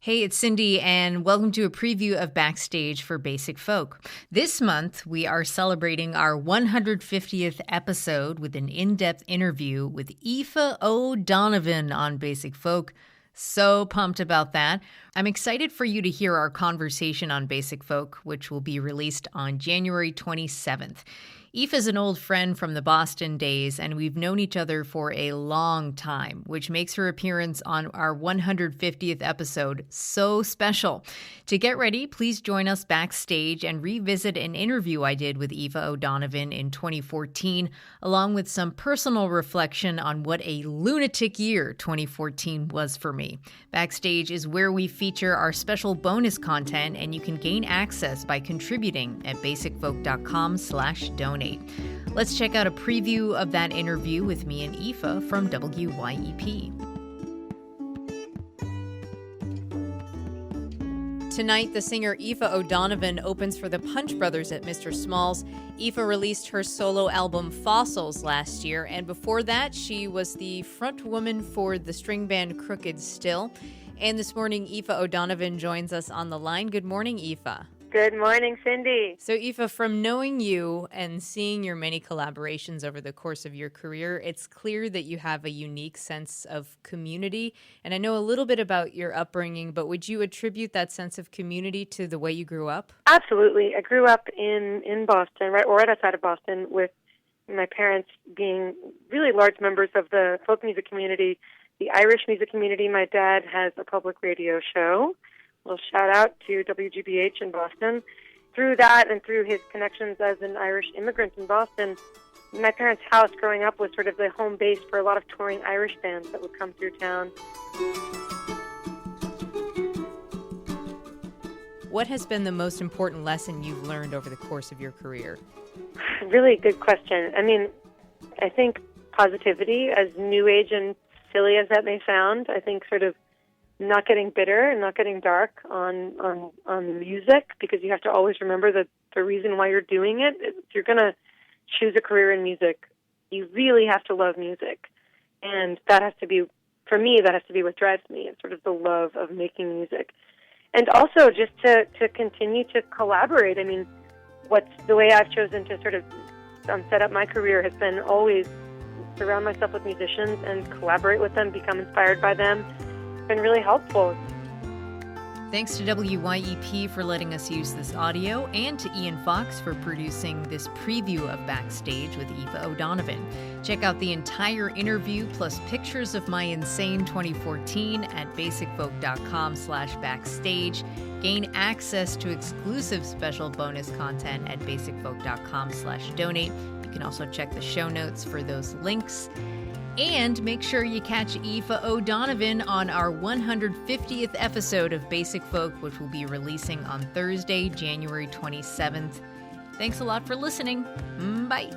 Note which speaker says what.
Speaker 1: Hey, it's Cindy, and welcome to a preview of Backstage for Basic Folk. This month, we are celebrating our 150th episode with an in-depth interview with Aoife O'Donovan on Basic Folk. So pumped about that. I'm excited for you to hear our conversation on Basic Folk, which will be released on January 27th. Aoife is an old friend from the Boston days, and we've known each other for a long time, which makes her appearance on our 150th episode so special. To get ready, please join us backstage and revisit an interview I did with Aoife O'Donovan in 2014, along with some personal reflection on what a lunatic year 2014 was for me. Backstage is where we feature our special bonus content, and you can gain access by contributing at basicfolk.com/donate. Let's check out a preview of that interview with me and Aoife from WYEP. Tonight, the singer Aoife O'Donovan opens for the Punch Brothers at Mr. Smalls. Aoife released her solo album Fossils last year, and before that, she was the front woman for the string band Crooked Still. And this morning, Aoife O'Donovan joins us on the line. Good morning, Aoife.
Speaker 2: Good morning, Cindy.
Speaker 1: So, Aoife, from knowing you and seeing your many collaborations over the course of your career, it's clear that you have a unique sense of community. And I know a little bit about your upbringing, but would you attribute that sense of community to the way you grew up?
Speaker 2: Absolutely. I grew up in Boston, right outside of Boston, with my parents being really large members of the folk music community, the Irish music community. My dad has a public radio show. Well, shout out to WGBH in Boston. Through that and through his connections as an Irish immigrant in Boston, my parents' house growing up was sort of the home base for a lot of touring Irish bands that would come through town.
Speaker 1: What has been the most important lesson you've learned over the course of your career?
Speaker 2: Really good question. I mean, I think positivity, as new age and silly as that may sound, I think sort of not getting bitter and not getting dark on music, because you have to always remember that the reason why you're doing it, if you're going to choose a career in music, you really have to love music. And that has to be, for me, that has to be what drives me. It's sort of the love of making music. And also just to continue to collaborate. I mean, what's the way I've chosen to sort of set up my career has been always surround myself with musicians and collaborate with them, become inspired by them. Been really helpful.
Speaker 1: Thanks to WYEP for letting us use this audio, and to Ian Fox for producing this preview of Backstage with Aoife O'Donovan. Check out the entire interview plus pictures of my insane 2014 at basicfolk.com/backstage. Gain access to exclusive special bonus content at basicfolk.com/donate. You can also check the show notes for those links. And make sure you catch Aoife O'Donovan on our 150th episode of Basic Folk, which will be releasing on Thursday, January 27th. Thanks a lot for listening. Bye.